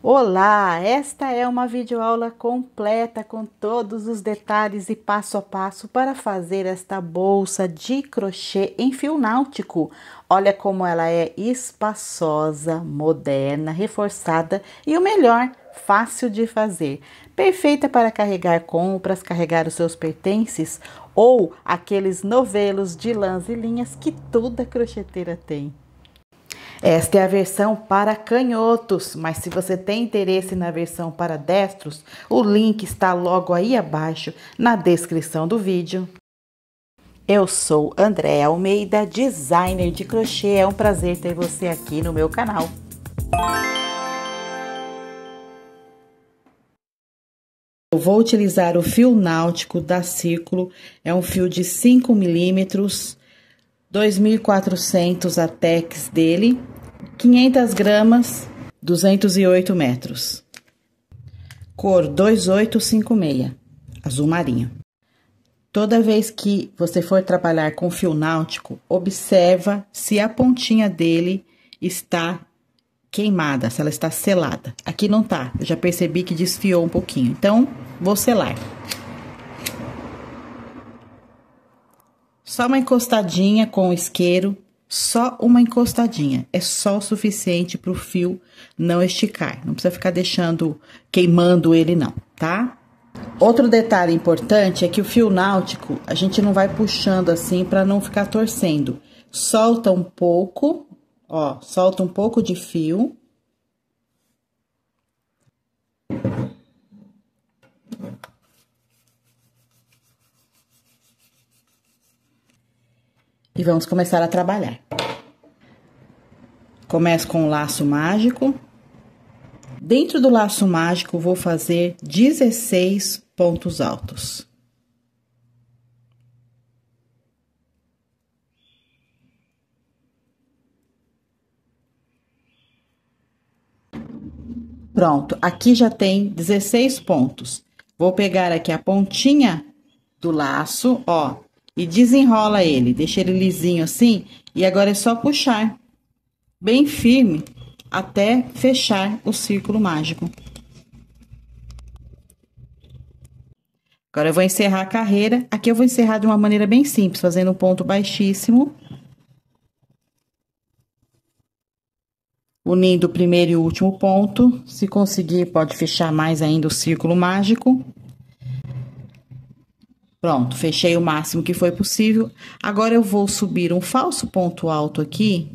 Olá, esta é uma videoaula completa com todos os detalhes e passo a passo para fazer esta bolsa de crochê em fio náutico. Olha como ela é espaçosa, moderna, reforçada e o melhor, fácil de fazer. Perfeita para carregar compras, carregar os seus pertences ou aqueles novelos de lãs e linhas que toda crocheteira tem. Esta é a versão para canhotos, mas se você tem interesse na versão para destros, o link está logo aí abaixo na descrição do vídeo. Eu sou Andréa Almeida, designer de crochê. É um prazer ter você aqui no meu canal. Eu vou utilizar o fio náutico da Círculo, é um fio de 5 milímetros, 2.400 a tex dele, 500 gramas, 208 metros. Cor 2856, azul marinho. Toda vez que você for trabalhar com fio náutico, observa se a pontinha dele está queimada, se ela está selada. Aqui não tá, eu já percebi que desfiou um pouquinho, então vou selar. Só uma encostadinha com o isqueiro, só uma encostadinha. É só o suficiente para o fio não esticar. Não precisa ficar queimando ele não, tá? Outro detalhe importante é que o fio náutico, a gente não vai puxando assim para não ficar torcendo. Solta um pouco, ó, solta um pouco de fio. E vamos começar a trabalhar. Começo com o laço mágico. Dentro do laço mágico, vou fazer 16 pontos altos. Pronto, aqui já tem 16 pontos. Vou pegar aqui a pontinha do laço, ó, e desenrola ele, deixa ele lisinho assim, e agora é só puxar bem firme até fechar o círculo mágico. Agora eu vou encerrar a carreira. Aqui eu vou encerrar de uma maneira bem simples, fazendo um ponto baixíssimo, unindo o primeiro e o último ponto. Se conseguir, pode fechar mais ainda o círculo mágico. Pronto, fechei o máximo que foi possível. Agora eu vou subir um falso ponto alto aqui,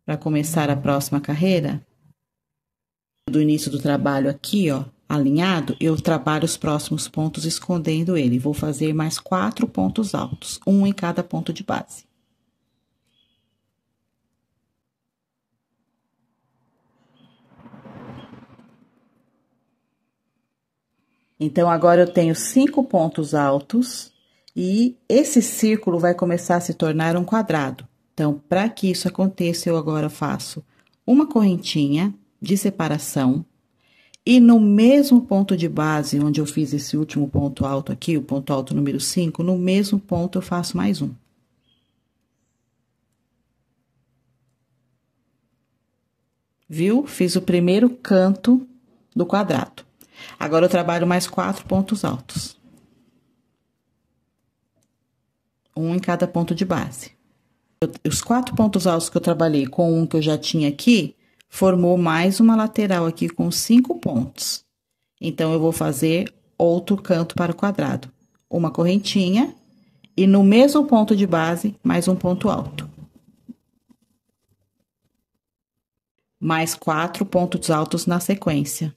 para começar a próxima carreira. Do início do trabalho aqui, ó, alinhado, eu trabalho os próximos pontos escondendo ele. Vou fazer mais 4 pontos altos, um em cada ponto de base. Então, agora eu tenho 5 pontos altos e esse círculo vai começar a se tornar um quadrado. Então, para que isso aconteça, eu agora faço uma correntinha de separação e no mesmo ponto de base, onde eu fiz esse último ponto alto aqui, o ponto alto número 5, no mesmo ponto eu faço mais um. Viu? Fiz o primeiro canto do quadrado. Agora, eu trabalho mais 4 pontos altos. Um em cada ponto de base. Os 4 pontos altos que eu trabalhei com um que eu já tinha aqui, formou mais uma lateral aqui com 5 pontos. Então, eu vou fazer outro canto para o quadrado. Uma correntinha e no mesmo ponto de base, mais um ponto alto. Mais 4 pontos altos na sequência.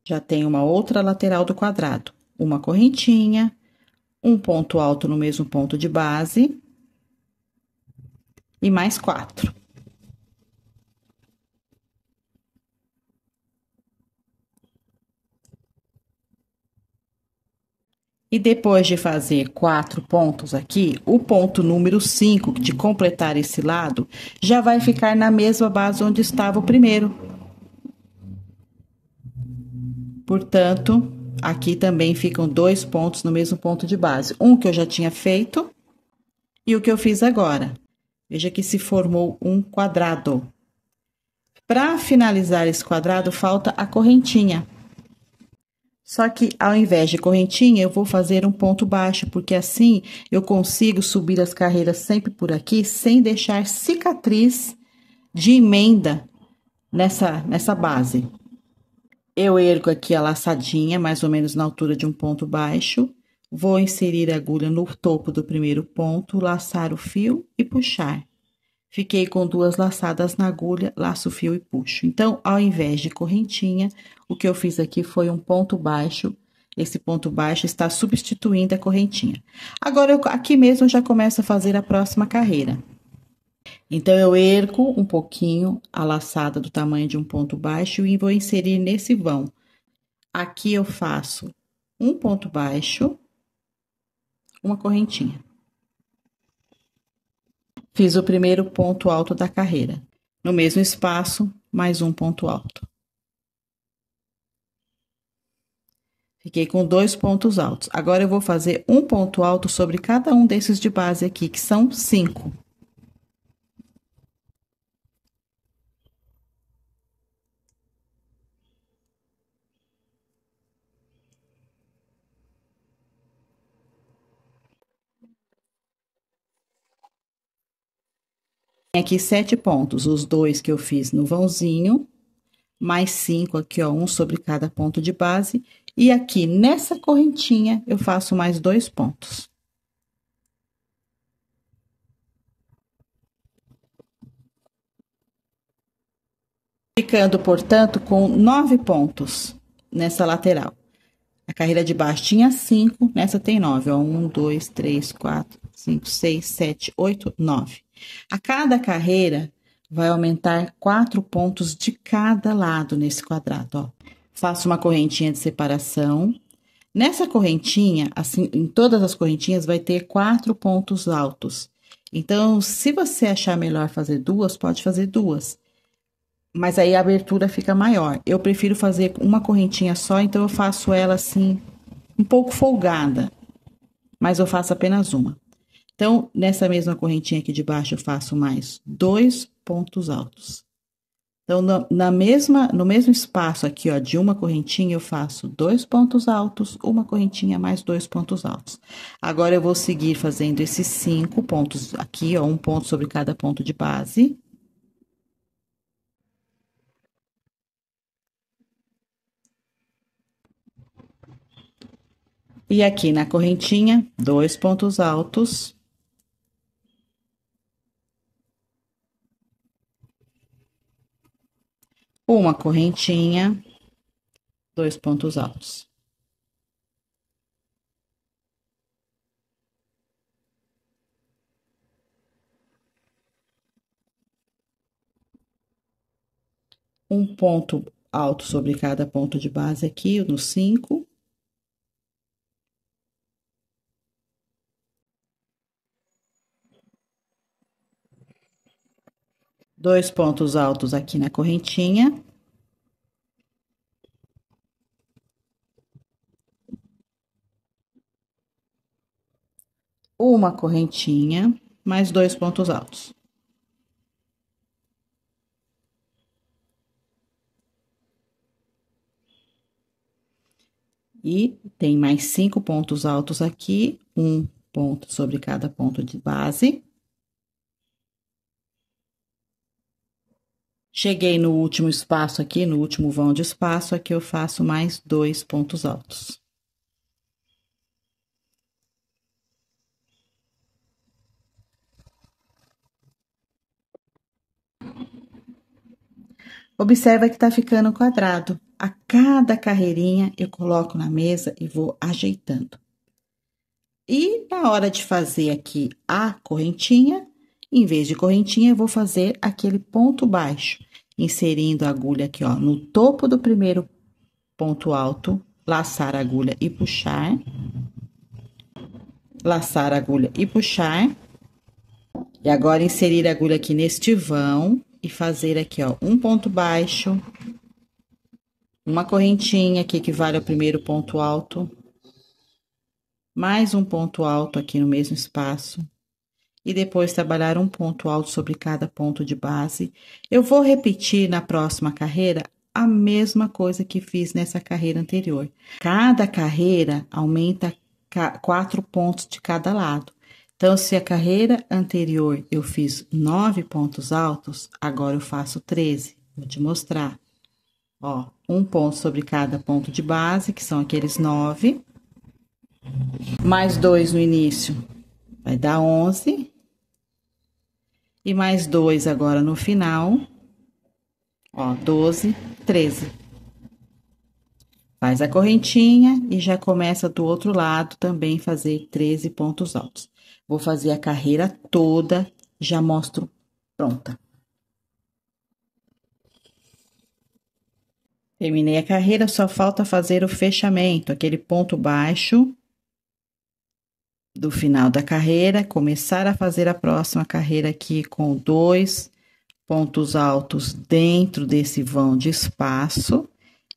Já tem uma outra lateral do quadrado. Uma correntinha, um ponto alto no mesmo ponto de base e mais 4. E depois de fazer 4 pontos aqui, o ponto número 5, de completar esse lado, já vai ficar na mesma base onde estava o primeiro. Portanto, aqui também ficam 2 pontos no mesmo ponto de base. Um que eu já tinha feito e o que eu fiz agora. Veja que se formou um quadrado. Para finalizar esse quadrado, falta a correntinha. Só que ao invés de correntinha, eu vou fazer um ponto baixo, porque assim eu consigo subir as carreiras sempre por aqui, sem deixar cicatriz de emenda nessa base. Eu ergo aqui a laçadinha, mais ou menos na altura de um ponto baixo. Vou inserir a agulha no topo do primeiro ponto, laçar o fio e puxar. Fiquei com 2 laçadas na agulha, laço o fio e puxo. Então, ao invés de correntinha, o que eu fiz aqui foi um ponto baixo. Esse ponto baixo está substituindo a correntinha. Agora, aqui mesmo, eu já começo a fazer a próxima carreira. Então, eu ergo um pouquinho a laçada do tamanho de um ponto baixo e vou inserir nesse vão. Aqui eu faço um ponto baixo, uma correntinha. Fiz o primeiro ponto alto da carreira. No mesmo espaço, mais um ponto alto. Fiquei com 2 pontos altos. Agora, eu vou fazer um ponto alto sobre cada um desses de base aqui, que são 5. Tem aqui 7 pontos, os 2 que eu fiz no vãozinho, mais 5 aqui, ó, um sobre cada ponto de base. E aqui, nessa correntinha, eu faço mais 2 pontos. Ficando, portanto, com 9 pontos nessa lateral. A carreira de baixo tinha 5, nessa tem 9, ó. 1, 2, 3, 4, 5, 6, 7, 8, 9. A cada carreira vai aumentar 4 pontos de cada lado nesse quadrado, ó. Faço uma correntinha de separação. Nessa correntinha, assim, em todas as correntinhas, vai ter 4 pontos altos. Então, se você achar melhor fazer 2, pode fazer 2. Mas aí a abertura fica maior. Eu prefiro fazer uma correntinha só, então eu faço ela assim, um pouco folgada. Mas eu faço apenas uma. Então, nessa mesma correntinha aqui de baixo, eu faço mais 2 pontos altos. Então, no mesmo espaço aqui, ó, de uma correntinha, eu faço 2 pontos altos, uma correntinha mais 2 pontos altos. Agora, eu vou seguir fazendo esses 5 pontos aqui, ó, um ponto sobre cada ponto de base. E aqui na correntinha, 2 pontos altos. Uma correntinha, 2 pontos altos. Um ponto alto sobre cada ponto de base aqui, no 5. Dois pontos altos aqui na correntinha. Uma correntinha, mais 2 pontos altos. E tem mais 5 pontos altos aqui, um ponto sobre cada ponto de base. Cheguei no último espaço aqui, no último vão de espaço, aqui eu faço mais 2 pontos altos. Observa que tá ficando quadrado. A cada carreirinha eu coloco na mesa e vou ajeitando. E na hora de fazer aqui a correntinha, em vez de correntinha, eu vou fazer aquele ponto baixo, inserindo a agulha aqui, ó, no topo do primeiro ponto alto, laçar a agulha e puxar. Laçar a agulha e puxar. E agora, inserir a agulha aqui neste vão e fazer aqui, ó, um ponto baixo, uma correntinha que equivale ao primeiro ponto alto, mais um ponto alto aqui no mesmo espaço. e depois trabalhar um ponto alto sobre cada ponto de base. Eu vou repetir na próxima carreira a mesma coisa que fiz nessa carreira anterior. Cada carreira aumenta 4 pontos de cada lado. Então, se a carreira anterior eu fiz 9 pontos altos, agora eu faço 13. Vou te mostrar. Ó, um ponto sobre cada ponto de base, que são aqueles 9. Mais 2 no início, vai dar 11. E mais 2 agora no final. Ó, 12, 13. Faz a correntinha e já começa do outro lado também fazer 13 pontos altos. Vou fazer a carreira toda, já mostro pronta. Terminei a carreira, só falta fazer o fechamento, aquele ponto baixo do final da carreira, começar a fazer a próxima carreira aqui com 2 pontos altos dentro desse vão de espaço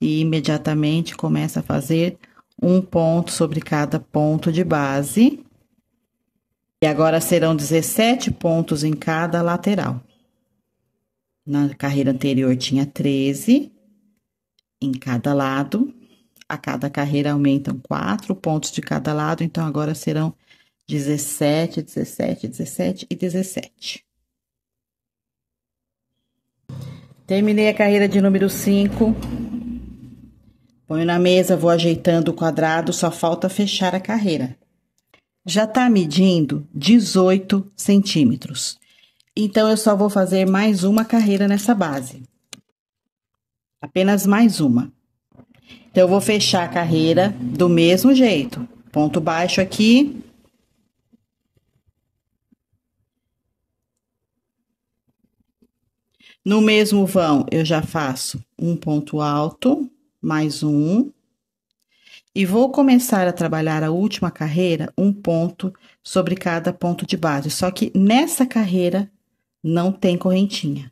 e imediatamente começa a fazer um ponto sobre cada ponto de base. E agora serão 17 pontos em cada lateral. Na carreira anterior tinha 13 em cada lado. A cada carreira aumentam 4 pontos de cada lado, então agora serão 17, 17, 17 e 17. Terminei a carreira de número 5. Ponho na mesa, vou ajeitando o quadrado, só falta fechar a carreira. Já tá medindo 18 centímetros. Então, eu só vou fazer mais uma carreira nessa base. Apenas mais uma. Então, eu vou fechar a carreira do mesmo jeito. Ponto baixo aqui. No mesmo vão, eu já faço um ponto alto, mais um. E vou começar a trabalhar a última carreira, um ponto sobre cada ponto de base. Só que nessa carreira não tem correntinha.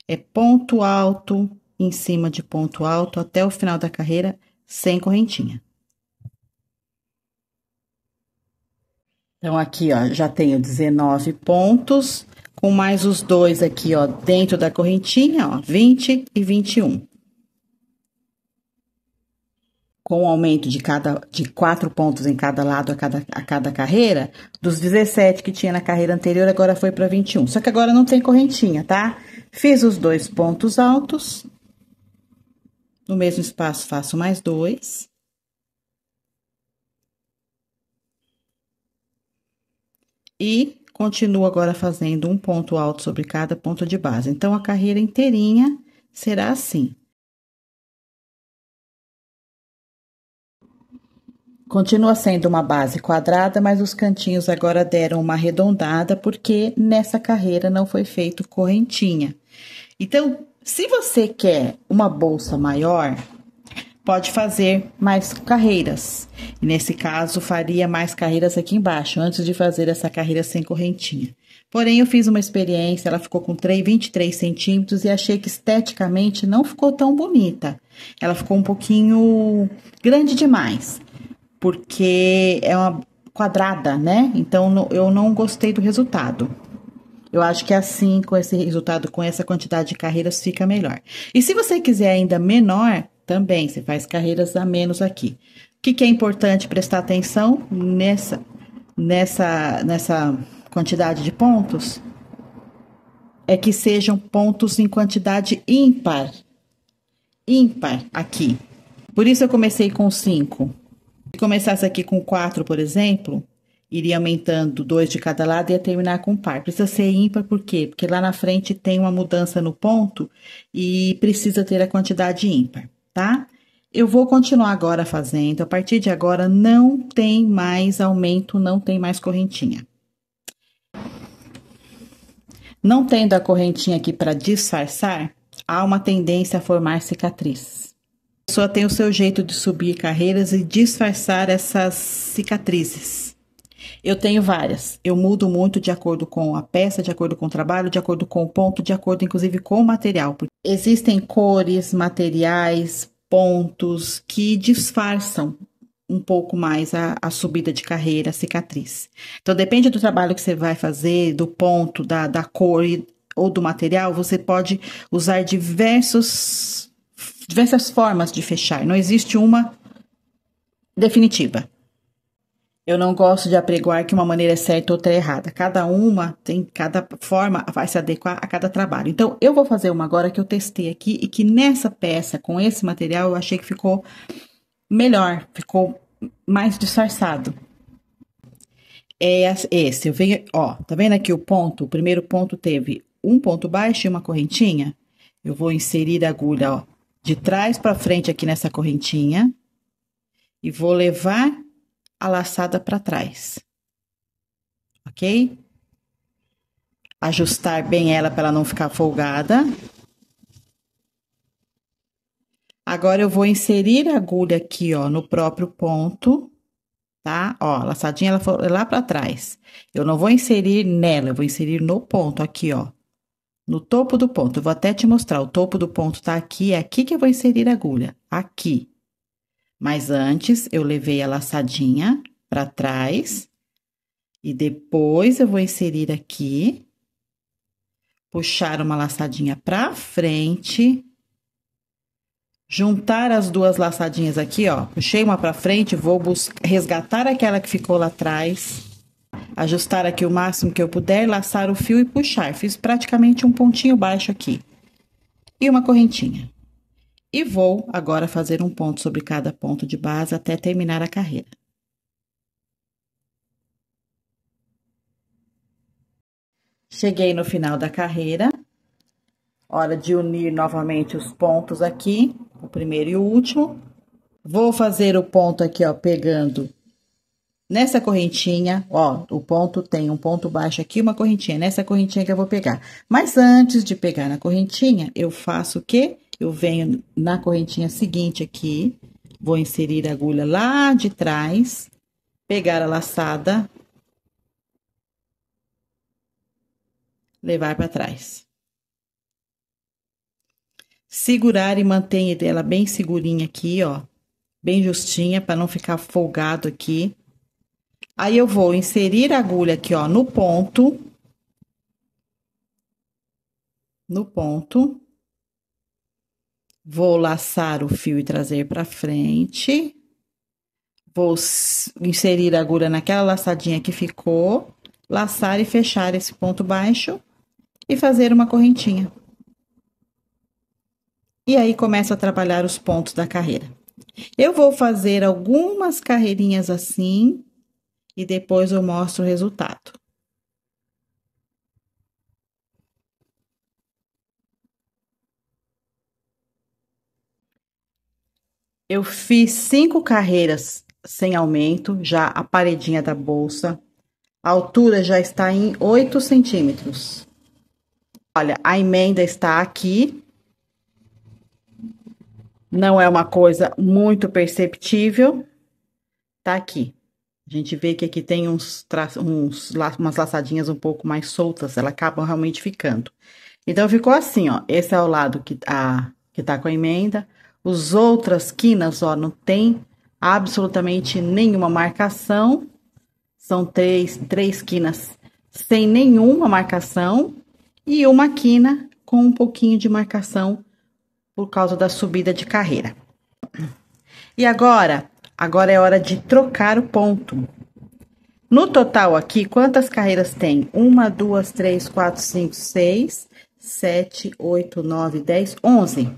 É ponto alto em cima de ponto alto até o final da carreira sem correntinha. Então, aqui, ó, já tenho 19 pontos, com mais os 2 aqui, ó, dentro da correntinha, ó, 20 e 21. Com o aumento de 4 pontos em cada lado a cada carreira, dos 17 que tinha na carreira anterior, agora foi para 21. Só que agora não tem correntinha, tá? Fiz os 2 pontos altos. No mesmo espaço, faço mais 2. E continuo agora fazendo um ponto alto sobre cada ponto de base. Então, a carreira inteirinha será assim. Continua sendo uma base quadrada, mas os cantinhos agora deram uma arredondada, porque nessa carreira não foi feito correntinha. Então, se você quer uma bolsa maior, pode fazer mais carreiras. E nesse caso, faria mais carreiras aqui embaixo, antes de fazer essa carreira sem correntinha. Porém, eu fiz uma experiência, ela ficou com 23 centímetros e achei que esteticamente não ficou tão bonita. Ela ficou um pouquinho grande demais, porque é uma quadrada, né? Então, eu não gostei do resultado. Eu acho que assim, com esse resultado, com essa quantidade de carreiras, fica melhor. E se você quiser ainda menor, também, você faz carreiras a menos aqui. O que é importante prestar atenção nessa quantidade de pontos? É que sejam pontos em quantidade ímpar. Ímpar aqui. Por isso eu comecei com 5. Se começasse aqui com 4, por exemplo, iria aumentando 2 de cada lado e ia terminar com par. Precisa ser ímpar, por quê? Porque lá na frente tem uma mudança no ponto e precisa ter a quantidade ímpar, tá? Eu vou continuar agora fazendo. A partir de agora, não tem mais aumento, não tem mais correntinha. Não tendo a correntinha aqui para disfarçar, há uma tendência a formar cicatrizes. A pessoa tem o seu jeito de subir carreiras e disfarçar essas cicatrizes. Eu tenho várias. Eu mudo muito de acordo com a peça, de acordo com o trabalho, de acordo com o ponto, de acordo, inclusive, com o material. Existem cores, materiais, pontos que disfarçam um pouco mais a subida de carreira, a cicatriz. Então, depende do trabalho que você vai fazer, do ponto, da cor ou do material, você pode usar diversas formas de fechar. Não existe uma definitiva. Eu não gosto de apregoar que uma maneira é certa ou outra é errada. Cada forma vai se adequar a cada trabalho. Então, eu vou fazer uma agora que eu testei aqui e que nessa peça, com esse material, eu achei que ficou melhor, ficou mais disfarçado. É esse, eu venho, ó, tá vendo aqui o ponto? O primeiro ponto teve um ponto baixo e uma correntinha. Eu vou inserir a agulha, ó, de trás para frente aqui nessa correntinha e vou levar a laçada para trás, ok? Ajustar bem ela para ela não ficar folgada. Agora, eu vou inserir a agulha aqui, ó, no próprio ponto, tá? Ó, a laçadinha, ela foi lá para trás. Eu não vou inserir nela, eu vou inserir no ponto aqui, ó. No topo do ponto, eu vou até te mostrar, o topo do ponto tá aqui, é aqui que eu vou inserir a agulha, aqui. Mas antes, eu levei a laçadinha para trás e depois eu vou inserir aqui, puxar uma laçadinha para frente, juntar as duas laçadinhas aqui, ó, puxei uma para frente, vou resgatar aquela que ficou lá atrás, ajustar aqui o máximo que eu puder, laçar o fio e puxar. Fiz praticamente um pontinho baixo aqui e uma correntinha. E vou agora fazer um ponto sobre cada ponto de base até terminar a carreira. Cheguei no final da carreira. Hora de unir novamente os pontos aqui, o primeiro e o último. Vou fazer o ponto aqui, ó, pegando nessa correntinha, ó, o ponto tem um ponto baixo aqui, uma correntinha, nessa correntinha que eu vou pegar. Mas antes de pegar na correntinha, eu faço o quê? Eu venho na correntinha seguinte aqui, vou inserir a agulha lá de trás, pegar a laçada, levar para trás. Segurar e manter ela bem segurinha aqui, ó, bem justinha, para não ficar folgado aqui. Aí, eu vou inserir a agulha aqui, ó, no ponto. Vou laçar o fio e trazer para frente. Vou inserir a agulha naquela laçadinha que ficou, laçar e fechar esse ponto baixo e fazer uma correntinha. E aí, começo a trabalhar os pontos da carreira. Eu vou fazer algumas carreirinhas assim e depois eu mostro o resultado. Eu fiz 5 carreiras sem aumento, já a paredinha da bolsa. A altura já está em 8 centímetros. Olha, a emenda está aqui. Não é uma coisa muito perceptível. Tá aqui. A gente vê que aqui tem umas laçadinhas um pouco mais soltas, elas acabam realmente ficando. Então, ficou assim, ó. Esse é o lado que tá com a emenda. Os outras quinas, ó, não tem absolutamente nenhuma marcação. São três quinas sem nenhuma marcação e uma quina com um pouquinho de marcação por causa da subida de carreira. E agora é hora de trocar o ponto. No total aqui, quantas carreiras tem? 1, 2, 3, 4, 5, 6, 7, 8, 9, 10, 11.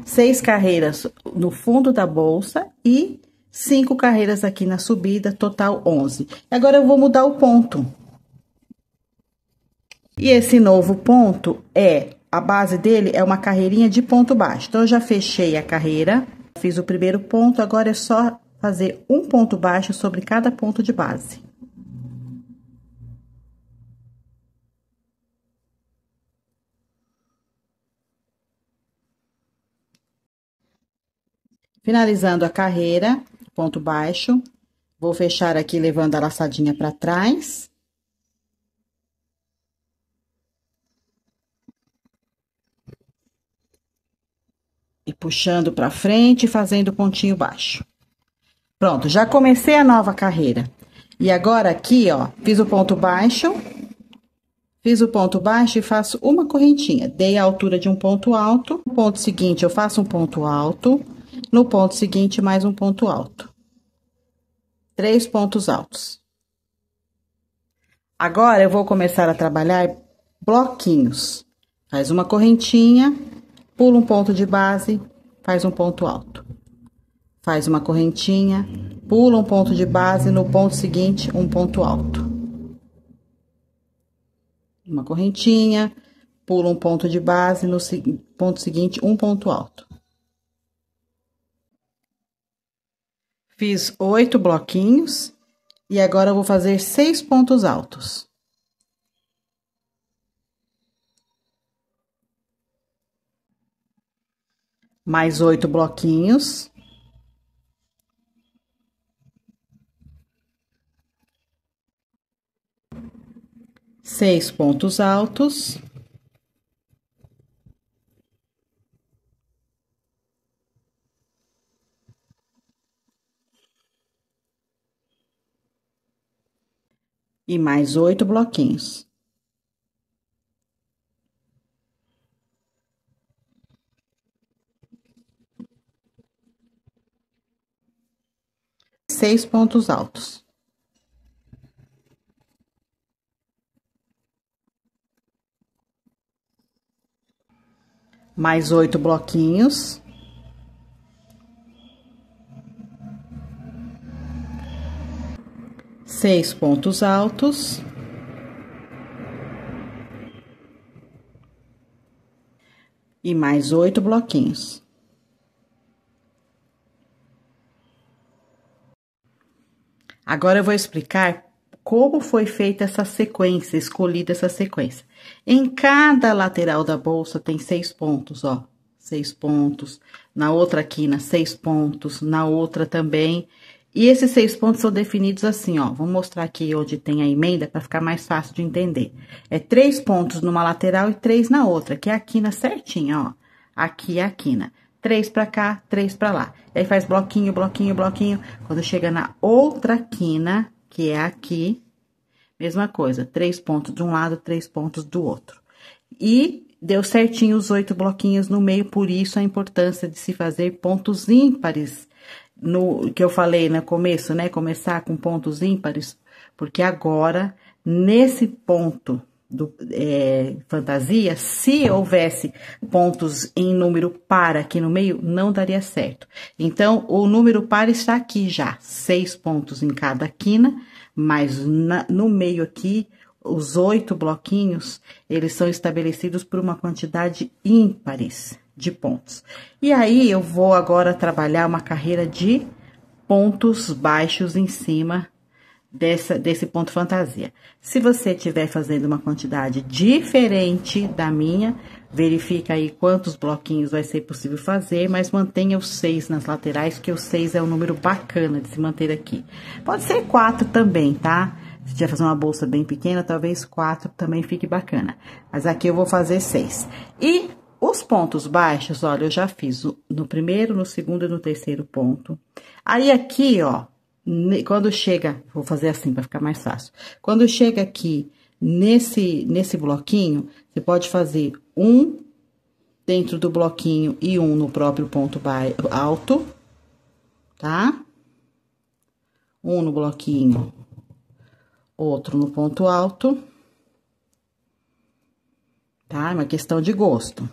6 carreiras no fundo da bolsa e 5 carreiras aqui na subida, total 11. Agora, eu vou mudar o ponto. E esse novo ponto a base dele é uma carreirinha de ponto baixo. Então, eu já fechei a carreira, fiz o primeiro ponto, agora é só fazer um ponto baixo sobre cada ponto de base. Finalizando a carreira, ponto baixo, vou fechar aqui levando a laçadinha para trás. E puxando para frente, fazendo pontinho baixo. Pronto, já comecei a nova carreira. E agora aqui, ó, fiz o ponto baixo e faço uma correntinha. Dei a altura de um ponto alto. No ponto seguinte, eu faço um ponto alto. No ponto seguinte, mais um ponto alto. 3 pontos altos. Agora, eu vou começar a trabalhar bloquinhos. Faz uma correntinha, pula um ponto de base, faz um ponto alto. Faz uma correntinha, pula um ponto de base, no ponto seguinte, um ponto alto. Uma correntinha, pula um ponto de base, no ponto seguinte, um ponto alto. Fiz 8 bloquinhos e agora eu vou fazer 6 pontos altos. Mais 8 bloquinhos. Seis pontos altos. E mais 8 bloquinhos. Seis pontos altos. Mais 8 bloquinhos. Seis pontos altos. E mais 8 bloquinhos. Agora eu vou explicar como foi feita essa sequência, escolhida essa sequência. Em cada lateral da bolsa tem 6 pontos, ó. 6 pontos. Na outra quina, 6 pontos. Na outra também. E esses 6 pontos são definidos assim, ó. Vou mostrar aqui onde tem a emenda para ficar mais fácil de entender. É 3 pontos numa lateral e 3 na outra, que é a quina certinha, ó. Aqui é a quina. 3 pra cá, 3 pra lá. E aí faz bloquinho, bloquinho, bloquinho. Quando chega na outra quina, que é aqui, mesma coisa. 3 pontos de um lado, 3 pontos do outro. E deu certinho os 8 bloquinhos no meio, por isso a importância de se fazer pontos ímpares. No que eu falei no começo, né? Começar com pontos ímpares, porque agora, nesse ponto do fantasia, se houvesse pontos em número par aqui no meio, não daria certo. Então, o número par está aqui já, 6 pontos em cada quina, mas no meio aqui, os 8 bloquinhos, eles são estabelecidos por uma quantidade ímpares de pontos. E aí, eu vou agora trabalhar uma carreira de pontos baixos em cima desse ponto fantasia. Se você estiver fazendo uma quantidade diferente da minha, verifica aí quantos bloquinhos vai ser possível fazer, mas mantenha os 6 nas laterais, que o 6 é um número bacana de se manter aqui. Pode ser 4 também, tá? Se tiver fazer uma bolsa bem pequena, talvez 4 também fique bacana. Mas aqui eu vou fazer 6. E os pontos baixos, olha, eu já fiz no primeiro, no segundo e no terceiro ponto. Aí aqui, ó, quando chega, vou fazer assim para ficar mais fácil. Quando chega aqui nesse bloquinho, você pode fazer um dentro do bloquinho e um no próprio ponto alto, tá? Um no bloquinho, outro no ponto alto, tá? É uma questão de gosto.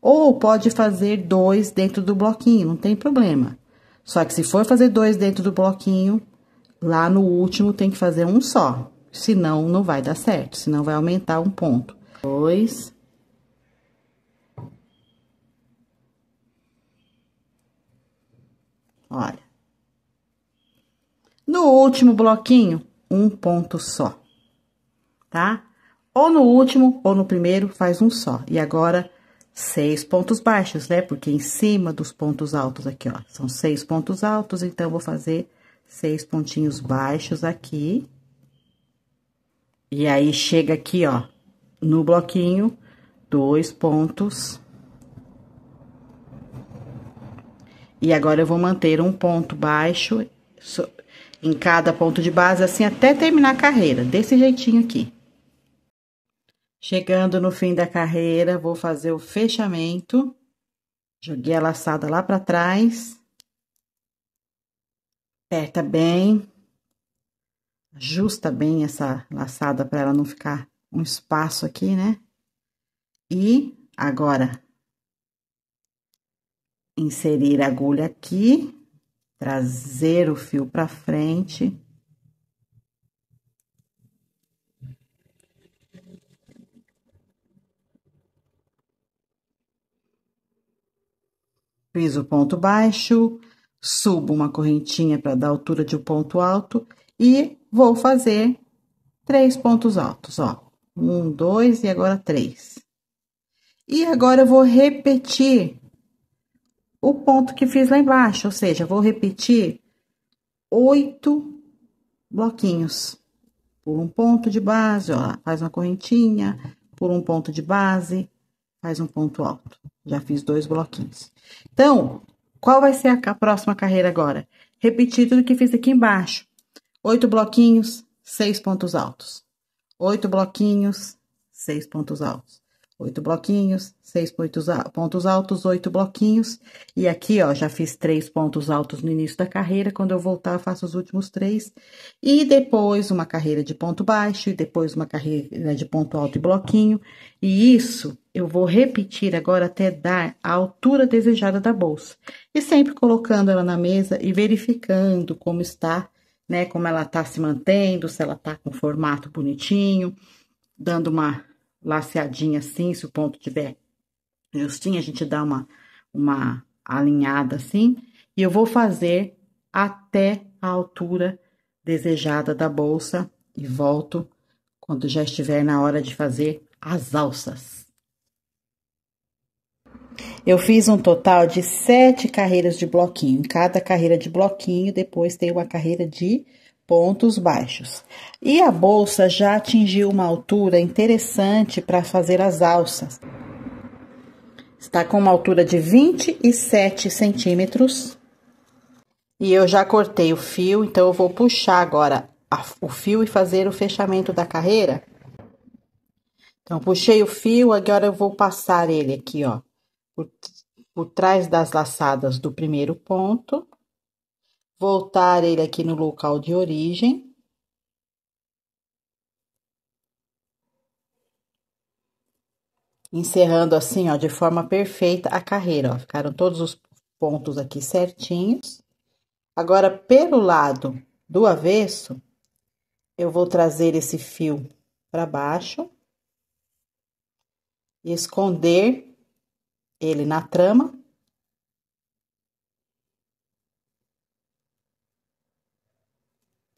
Ou pode fazer 2 dentro do bloquinho, não tem problema. Só que se for fazer 2 dentro do bloquinho, lá no último tem que fazer um só. Senão, não vai dar certo, senão vai aumentar um ponto. 2. Olha. No último bloquinho, um ponto só, tá? Ou no último, ou no primeiro, faz um só. E agora, 6 pontos baixos, né? Porque em cima dos pontos altos aqui, ó, são 6 pontos altos, então, eu vou fazer 6 pontinhos baixos aqui. E aí, chega aqui, ó, no bloquinho, 2 pontos. E agora, eu vou manter um ponto baixo em cada ponto de base, assim, até terminar a carreira, desse jeitinho aqui. Chegando no fim da carreira, vou fazer o fechamento. Joguei a laçada lá pra trás. Aperta bem. Ajusta bem essa laçada para ela não ficar um espaço aqui, né? E agora, inserir a agulha aqui, trazer o fio para frente. Fiz o ponto baixo, subo uma correntinha para dar altura de um ponto alto e vou fazer 3 pontos altos, ó. 1, 2 e agora 3. E agora eu vou repetir o ponto que fiz lá embaixo, ou seja, vou repetir 8 bloquinhos. Por um ponto de base, ó, faz uma correntinha, por um ponto de base, faz um ponto alto. Já fiz 2 bloquinhos. Então, qual vai ser a próxima carreira agora? Repetir tudo que fiz aqui embaixo. 8 bloquinhos, 6 pontos altos. 8 bloquinhos, 6 pontos altos. 8 bloquinhos, 6 pontos altos, 8 bloquinhos. E aqui, ó, já fiz 3 pontos altos no início da carreira. Quando eu voltar, eu faço os últimos 3. E depois uma carreira de ponto baixo, e depois uma carreira de ponto alto e bloquinho. E isso eu vou repetir agora até dar a altura desejada da bolsa. E sempre colocando ela na mesa e verificando como está, né? Como ela tá se mantendo, se ela tá com formato bonitinho, dando uma laceadinha assim, se o ponto tiver justinho, a gente dá uma alinhada assim, e eu vou fazer até a altura desejada da bolsa e volto quando já estiver na hora de fazer as alças. Eu fiz um total de 7 carreiras de bloquinho. Em cada carreira de bloquinho, depois tem uma carreira de pontos baixos. E a bolsa já atingiu uma altura interessante para fazer as alças. Está com uma altura de 27 centímetros. E eu já cortei o fio, então eu vou puxar agora o fio e fazer o fechamento da carreira. Então, puxei o fio, agora eu vou passar ele aqui, ó, por trás das laçadas do primeiro ponto. Voltar ele aqui no local de origem. Encerrando assim, ó, de forma perfeita a carreira, ó. Ficaram todos os pontos aqui certinhos. Agora, pelo lado do avesso, eu vou trazer esse fio para baixo. E esconder ele na trama.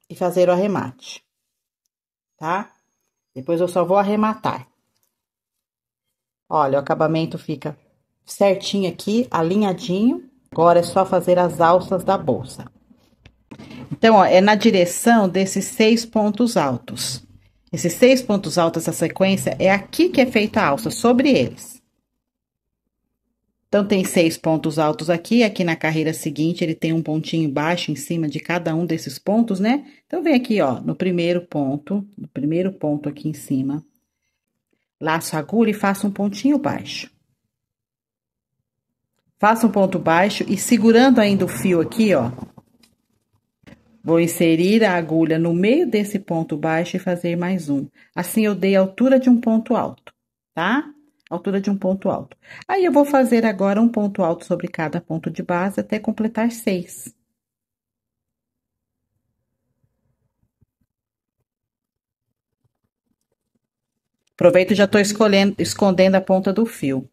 E fazer o arremate, tá? Depois eu só vou arrematar. Olha, o acabamento fica certinho aqui, alinhadinho. Agora é só fazer as alças da bolsa. Então, ó, é na direção desses 6 pontos altos. Esses 6 pontos altos, essa sequência, é aqui que é feita a alça, sobre eles. Então, tem 6 pontos altos aqui, aqui na carreira seguinte, ele tem um pontinho baixo em cima de cada um desses pontos, né? Então, vem aqui, ó, no primeiro ponto aqui em cima, laço a agulha e faço um pontinho baixo. Faço um ponto baixo e segurando ainda o fio aqui, ó, vou inserir a agulha no meio desse ponto baixo e fazer mais um. Assim, eu dei a altura de um ponto alto, tá? Altura de um ponto alto. Aí, eu vou fazer agora um ponto alto sobre cada ponto de base até completar 6. Aproveito e já tô escondendo a ponta do fio.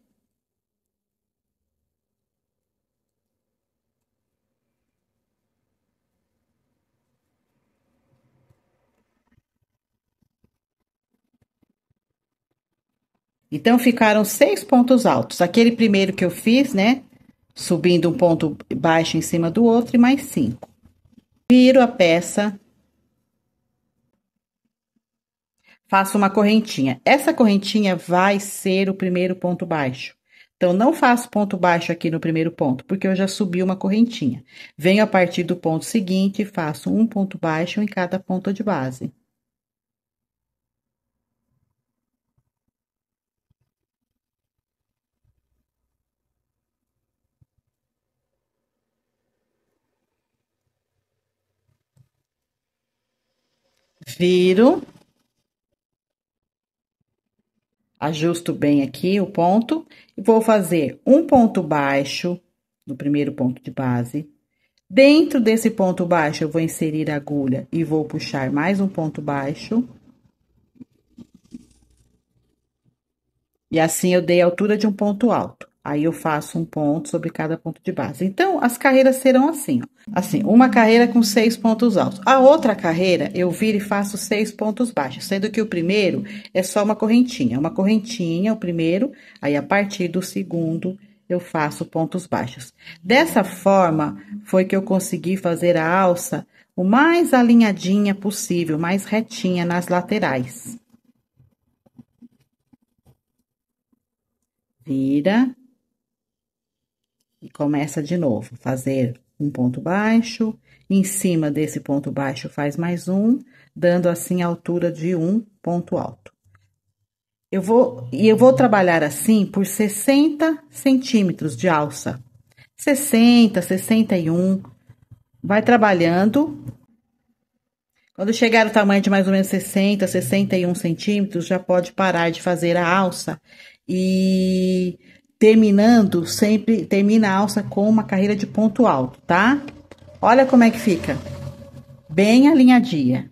Então, ficaram 6 pontos altos. Aquele primeiro que eu fiz, né? Subindo um ponto baixo em cima do outro e mais 5. Viro a peça. Faço uma correntinha. Essa correntinha vai ser o primeiro ponto baixo. Então, não faço ponto baixo aqui no primeiro ponto, porque eu já subi uma correntinha. Venho a partir do ponto seguinte e faço um ponto baixo em cada ponta de base. Viro, ajusto bem aqui o ponto e vou fazer um ponto baixo no primeiro ponto de base. Dentro desse ponto baixo, eu vou inserir a agulha e vou puxar mais um ponto baixo. E assim eu dei a altura de um ponto alto. Aí eu faço um ponto sobre cada ponto de base. Então, as carreiras serão assim, ó. Assim, uma carreira com 6 pontos altos. A outra carreira, eu viro e faço 6 pontos baixos, sendo que o primeiro é só uma correntinha. Uma correntinha, o primeiro, aí a partir do segundo, eu faço pontos baixos. Dessa forma, foi que eu consegui fazer a alça o mais alinhadinha possível, mais retinha nas laterais. Vira e começa de novo, fazer um ponto baixo, em cima desse ponto baixo faz mais um, dando assim a altura de um ponto alto. Eu vou trabalhar assim por 60 centímetros de alça. 60, 61, vai trabalhando. Quando chegar o tamanho de mais ou menos 60, 61 centímetros, já pode parar de fazer a alça e terminando, sempre termina a alça com uma carreira de ponto alto, tá? Olha como é que fica, bem alinhadinha.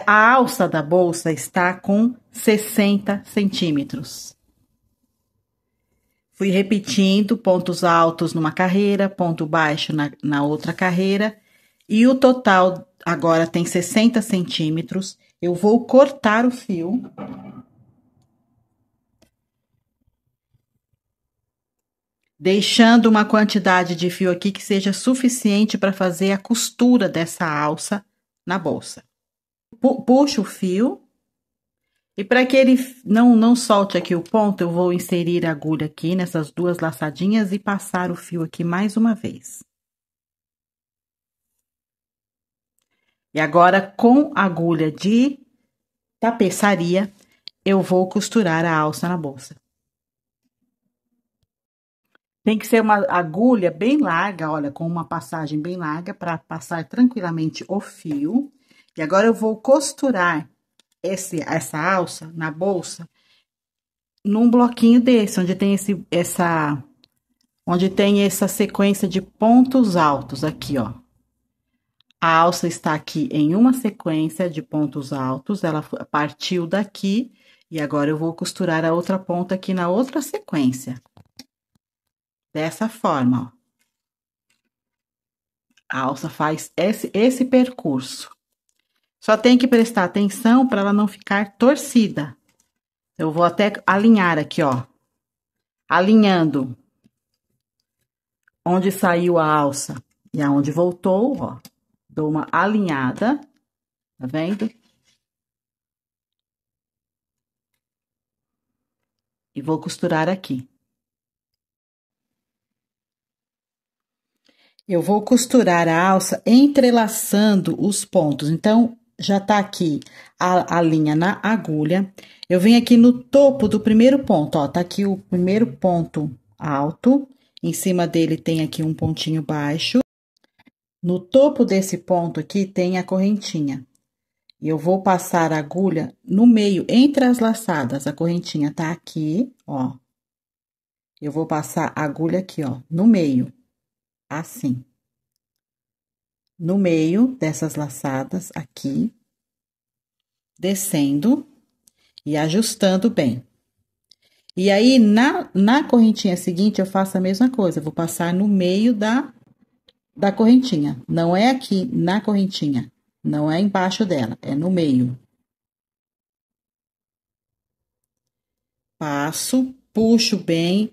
A alça da bolsa está com 60 centímetros. Fui repetindo pontos altos numa carreira, ponto baixo na outra carreira, e o total agora tem 60 centímetros. Eu vou cortar o fio. Deixando uma quantidade de fio aqui que seja suficiente para fazer a costura dessa alça na bolsa. Puxo o fio. E para que ele não solte aqui o ponto, eu vou inserir a agulha aqui nessas duas laçadinhas e passar o fio aqui mais uma vez. E agora, com a agulha de tapeçaria, eu vou costurar a alça na bolsa. Tem que ser uma agulha bem larga, olha, com uma passagem bem larga para passar tranquilamente o fio. E agora eu vou costurar essa alça na bolsa num bloquinho desse, onde tem onde tem essa sequência de pontos altos aqui, ó. A alça está aqui em uma sequência de pontos altos, ela partiu daqui e agora eu vou costurar a outra ponta aqui na outra sequência. Dessa forma, ó. A alça faz esse percurso. Só tem que prestar atenção para ela não ficar torcida. Eu vou até alinhar aqui, ó. Alinhando onde saiu a alça e aonde voltou, ó. Dou uma alinhada, tá vendo? E vou costurar aqui. Eu vou costurar a alça entrelaçando os pontos. Então, já tá aqui a linha na agulha. Eu venho aqui no topo do primeiro ponto, ó. Tá aqui o primeiro ponto alto. Em cima dele tem aqui um pontinho baixo. No topo desse ponto aqui tem a correntinha. E eu vou passar a agulha no meio, entre as laçadas. A correntinha tá aqui, ó. Eu vou passar a agulha aqui, ó, no meio. Assim. No meio dessas laçadas aqui, descendo e ajustando bem. E aí, na correntinha seguinte, eu faço a mesma coisa, eu vou passar no meio da correntinha. Não é aqui na correntinha, não é embaixo dela, é no meio. Passo, puxo bem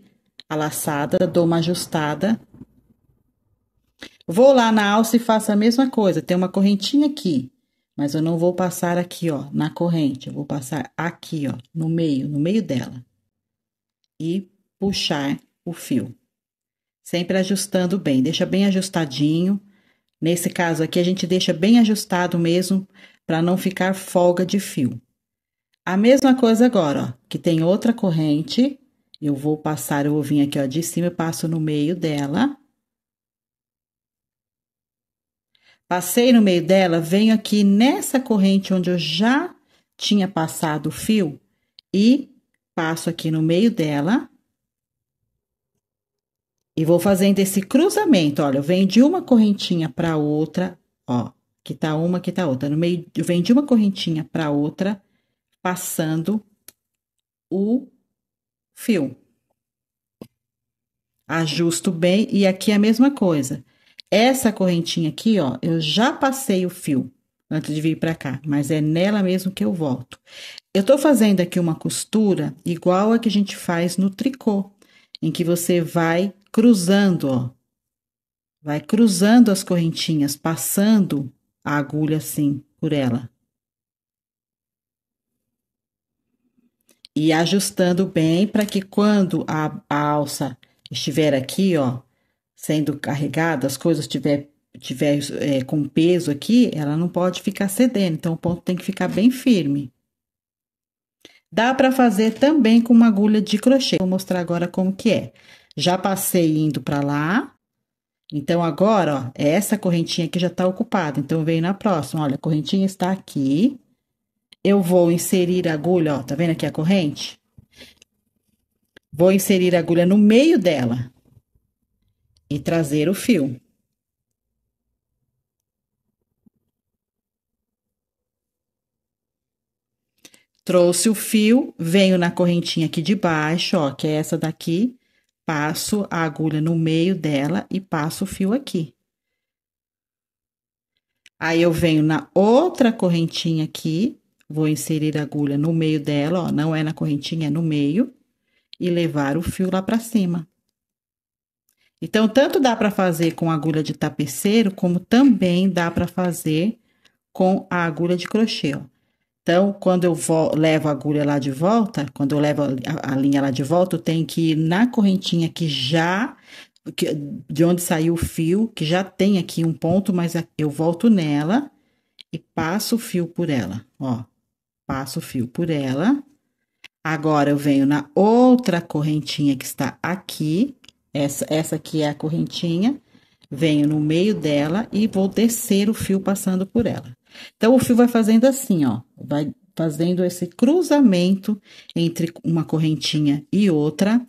a laçada, dou uma ajustada. Vou lá na alça e faço a mesma coisa. Tem uma correntinha aqui, mas eu não vou passar aqui, ó, na corrente. Eu vou passar aqui, ó, no meio dela. e puxar o fio. Sempre ajustando bem, deixa bem ajustadinho. Nesse caso aqui, a gente deixa bem ajustado mesmo, para não ficar folga de fio. A mesma coisa agora, ó, que tem outra corrente, eu vou vir aqui, ó, de cima, eu passo no meio dela. Passei no meio dela, venho aqui nessa corrente onde eu já tinha passado o fio e passo aqui no meio dela. E vou fazendo esse cruzamento, olha, eu venho de uma correntinha para outra, ó, que tá uma, que tá outra. No meio, eu venho de uma correntinha para outra, passando o fio. Ajusto bem e aqui é a mesma coisa. Essa correntinha aqui, ó, eu já passei o fio antes de vir pra cá, mas é nela mesmo que eu volto. Eu tô fazendo aqui uma costura igual a que a gente faz no tricô, em que você vai cruzando, ó. Vai cruzando as correntinhas, passando a agulha assim por ela. E ajustando bem para que quando a alça estiver aqui, ó, sendo carregada, as coisas tiver com peso aqui, ela não pode ficar cedendo, então o ponto tem que ficar bem firme. Dá para fazer também com uma agulha de crochê. Vou mostrar agora como que é. Já passei indo para lá. Então, agora, ó, essa correntinha aqui já tá ocupada. Então, veio na próxima. Olha, a correntinha está aqui. Eu vou inserir a agulha, ó, tá vendo aqui a corrente? Vou inserir a agulha no meio dela e trazer o fio. Trouxe o fio, venho na correntinha aqui de baixo, ó, que é essa daqui, passo a agulha no meio dela e passo o fio aqui. Aí, eu venho na outra correntinha aqui, vou inserir a agulha no meio dela, ó, não é na correntinha, é no meio, e levar o fio lá pra cima. Então, tanto dá para fazer com agulha de tapeceiro, como também dá para fazer com a agulha de crochê, ó. Então, quando eu levo a agulha lá de volta, quando eu levo a linha lá de volta, eu tenho que ir na correntinha de onde saiu o fio, que já tem aqui um ponto, mas eu volto nela e passo o fio por ela, ó. Passo o fio por ela. Agora, eu venho na outra correntinha que está aqui, essa aqui é a correntinha, venho no meio dela e vou descer o fio passando por ela. Então, o fio vai fazendo assim, ó, vai fazendo esse cruzamento entre uma correntinha e outra.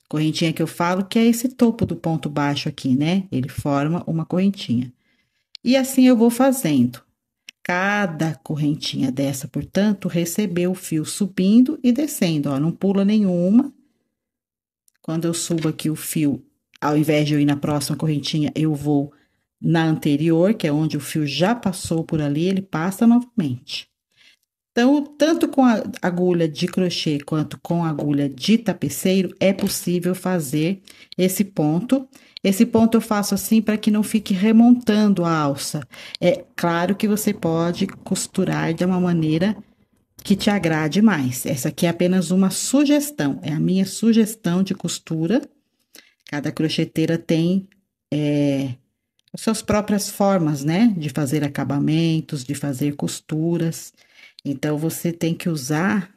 Correntinha que eu falo que é esse topo do ponto baixo aqui, né? Ele forma uma correntinha. E assim eu vou fazendo. Cada correntinha dessa, portanto, recebeu o fio subindo e descendo, ó, não pula nenhuma. Quando eu subo aqui o fio, ao invés de eu ir na próxima correntinha, eu vou na anterior, que é onde o fio já passou por ali, ele passa novamente. Então, tanto com a agulha de crochê quanto com a agulha de tapeceiro, é possível fazer esse ponto. Esse ponto eu faço assim para que não fique remontando a alça. É claro que você pode costurar de uma maneira que te agrade mais. Essa aqui é apenas uma sugestão, é a minha sugestão de costura. Cada crocheteira tem as suas próprias formas, né? De fazer acabamentos, de fazer costuras. Então, você tem que usar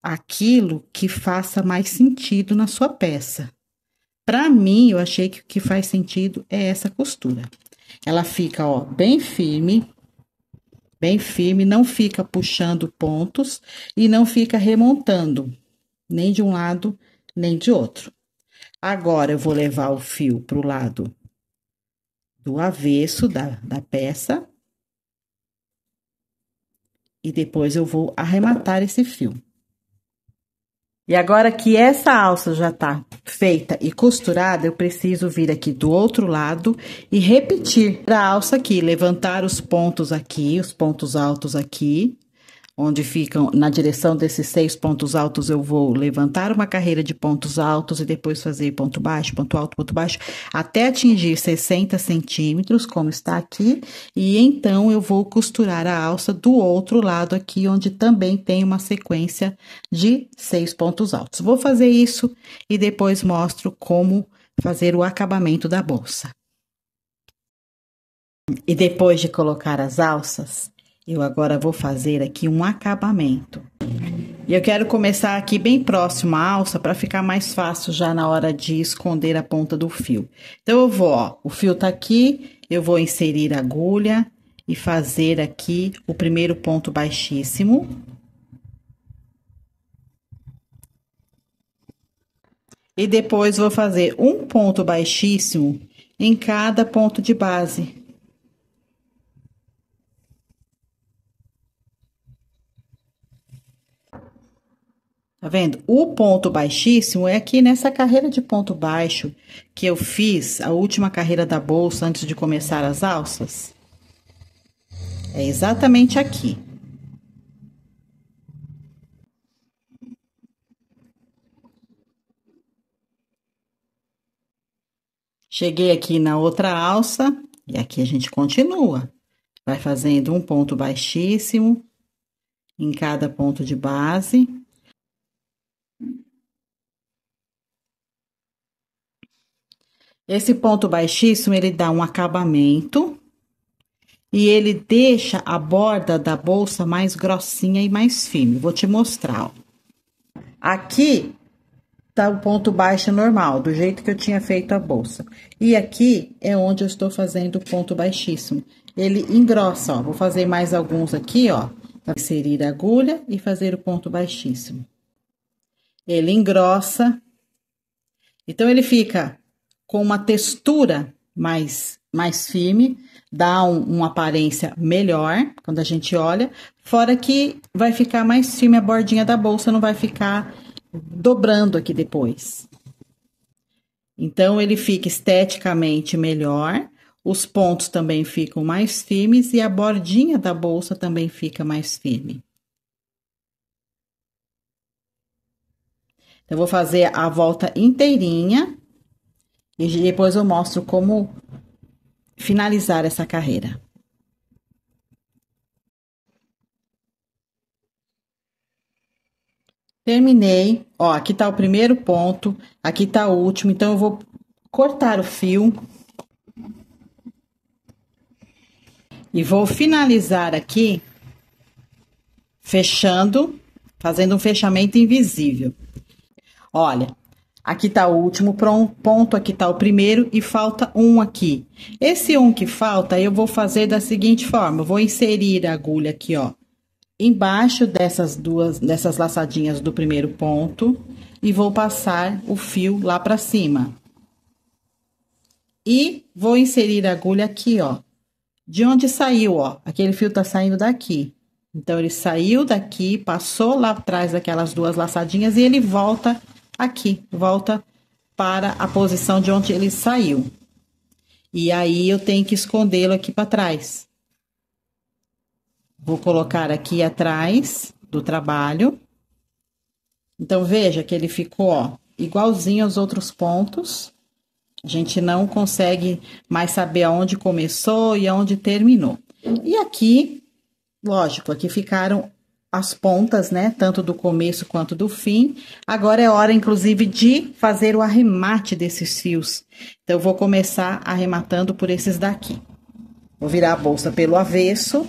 aquilo que faça mais sentido na sua peça. Para mim, eu achei que o que faz sentido é essa costura. Ela fica, ó, bem firme, não fica puxando pontos e não fica remontando, nem de um lado, nem de outro. Agora, eu vou levar o fio pro lado do avesso da peça. E depois eu vou arrematar esse fio. E agora que essa alça já tá feita e costurada, eu preciso vir aqui do outro lado e repetir a alça aqui, levantar os pontos aqui, os pontos altos aqui, onde ficam, na direção desses 6 pontos altos, eu vou levantar uma carreira de pontos altos e depois fazer ponto alto, ponto baixo, até atingir 60 centímetros, como está aqui, e então eu vou costurar a alça do outro lado aqui, onde também tem uma sequência de 6 pontos altos. Vou fazer isso e depois mostro como fazer o acabamento da bolsa. E depois de colocar as alças, eu agora vou fazer aqui um acabamento. E eu quero começar aqui bem próximo à alça para ficar mais fácil já na hora de esconder a ponta do fio. Então, eu vou, ó, o fio tá aqui, eu vou inserir a agulha e fazer aqui o primeiro ponto baixíssimo. E depois vou fazer um ponto baixíssimo em cada ponto de base. Tá vendo? O ponto baixíssimo é aqui nessa carreira de ponto baixo que eu fiz a última carreira da bolsa antes de começar as alças. É exatamente aqui. Cheguei aqui na outra alça e aqui a gente continua. Vai fazendo um ponto baixíssimo em cada ponto de base. Esse ponto baixíssimo, ele dá um acabamento e ele deixa a borda da bolsa mais grossinha e mais firme. Vou te mostrar, ó. Aqui tá o ponto baixo normal, do jeito que eu tinha feito a bolsa. E aqui é onde eu estou fazendo o ponto baixíssimo. Ele engrossa, ó. Vou fazer mais alguns aqui, ó. Pra inserir a agulha e fazer o ponto baixíssimo. Ele engrossa. Então, ele fica com uma textura mais firme, dá uma aparência melhor quando a gente olha, fora que vai ficar mais firme a bordinha da bolsa, não vai ficar dobrando aqui depois. Então, ele fica esteticamente melhor, os pontos também ficam mais firmes e a bordinha da bolsa também fica mais firme. Então, eu vou fazer a volta inteirinha e depois eu mostro como finalizar essa carreira. Terminei, ó, aqui tá o primeiro ponto, aqui tá o último, então eu vou cortar o fio. E vou finalizar aqui, fechando, fazendo um fechamento invisível. Olha, aqui tá o último ponto, aqui tá o primeiro e falta um aqui. Esse um que falta, eu vou fazer da seguinte forma, eu vou inserir a agulha aqui, ó, embaixo dessas laçadinhas do primeiro ponto e vou passar o fio lá pra cima. E vou inserir a agulha aqui, ó, de onde saiu, ó, aquele fio tá saindo daqui. Então, ele saiu daqui, passou lá atrás daquelas duas laçadinhas e ele volta aqui, volta para a posição de onde ele saiu. E aí, eu tenho que escondê-lo aqui para trás. Vou colocar aqui atrás do trabalho. Então, veja que ele ficou, ó, igualzinho aos outros pontos. A gente não consegue mais saber aonde começou e aonde terminou. E aqui, lógico, aqui ficaram as pontas, né? Tanto do começo quanto do fim. Agora é hora, inclusive, de fazer o arremate desses fios. Então, eu vou começar arrematando por esses daqui. Vou virar a bolsa pelo avesso.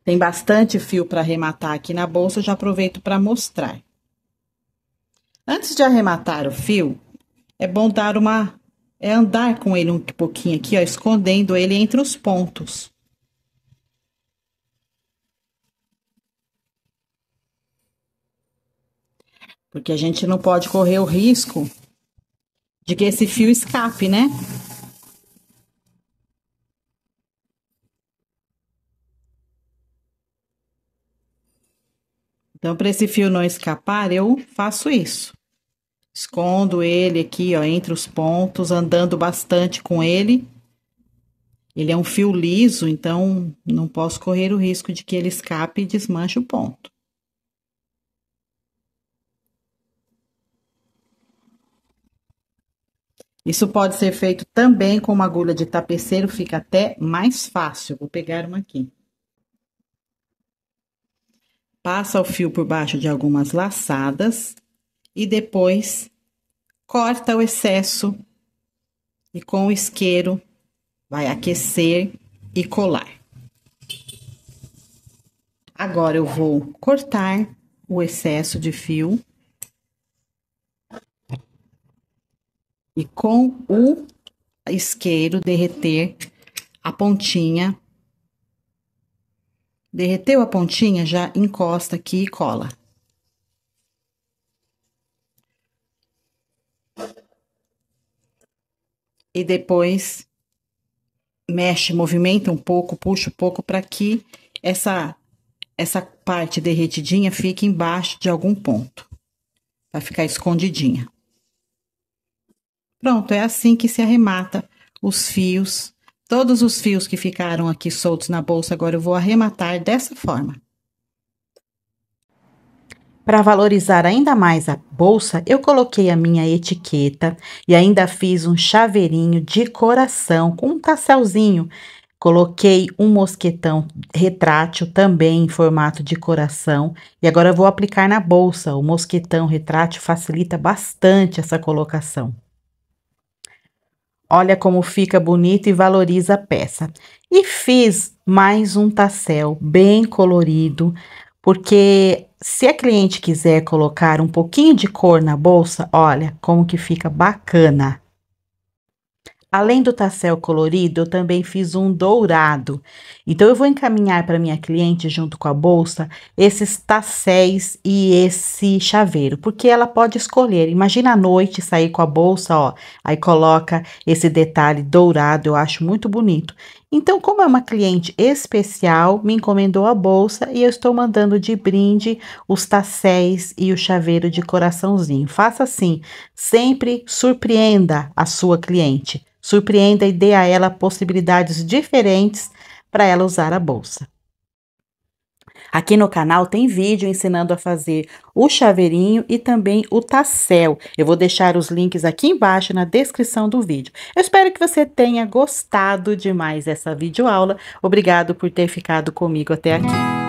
Tem bastante fio para arrematar aqui na bolsa, eu já aproveito para mostrar. Antes de arrematar o fio, é bom dar andar com ele um pouquinho aqui, ó, escondendo ele entre os pontos. Porque a gente não pode correr o risco de que esse fio escape, né? Então, para esse fio não escapar, eu faço isso. Escondo ele aqui, ó, entre os pontos, andando bastante com ele. Ele é um fio liso, então não posso correr o risco de que ele escape e desmanche o ponto. Isso pode ser feito também com uma agulha de tapeceiro, fica até mais fácil. Vou pegar uma aqui. Passa o fio por baixo de algumas laçadas e depois corta o excesso e com o isqueiro vai aquecer e colar. Agora eu vou cortar o excesso de fio e com o isqueiro derreter a pontinha. Derreteu a pontinha, já encosta aqui e cola. E depois mexe, movimenta um pouco, puxa um pouco para que essa parte derretidinha fique embaixo de algum ponto, para ficar escondidinha. Pronto, é assim que se arremata os fios. Todos os fios que ficaram aqui soltos na bolsa, agora eu vou arrematar dessa forma. Para valorizar ainda mais a bolsa, eu coloquei a minha etiqueta e ainda fiz um chaveirinho de coração com um tasselzinho. Coloquei um mosquetão retrátil também em formato de coração e agora eu vou aplicar na bolsa. O mosquetão retrátil facilita bastante essa colocação. Olha como fica bonito e valoriza a peça. E fiz mais um tassel bem colorido, porque se a cliente quiser colocar um pouquinho de cor na bolsa, olha como que fica bacana. Além do tassel colorido, eu também fiz um dourado. Então, eu vou encaminhar para minha cliente, junto com a bolsa, esses tasséis e esse chaveiro, porque ela pode escolher. Imagina à noite sair com a bolsa, ó, aí coloca esse detalhe dourado, eu acho muito bonito. Então, como é uma cliente especial, me encomendou a bolsa e eu estou mandando de brinde os tasséis e o chaveiro de coraçãozinho. Faça assim, sempre surpreenda a sua cliente. Surpreenda e dê a ela possibilidades diferentes para ela usar a bolsa. Aqui no canal tem vídeo ensinando a fazer o chaveirinho e também o tassel. Eu vou deixar os links aqui embaixo na descrição do vídeo. Eu espero que você tenha gostado demais dessa videoaula. Obrigado por ter ficado comigo até aqui.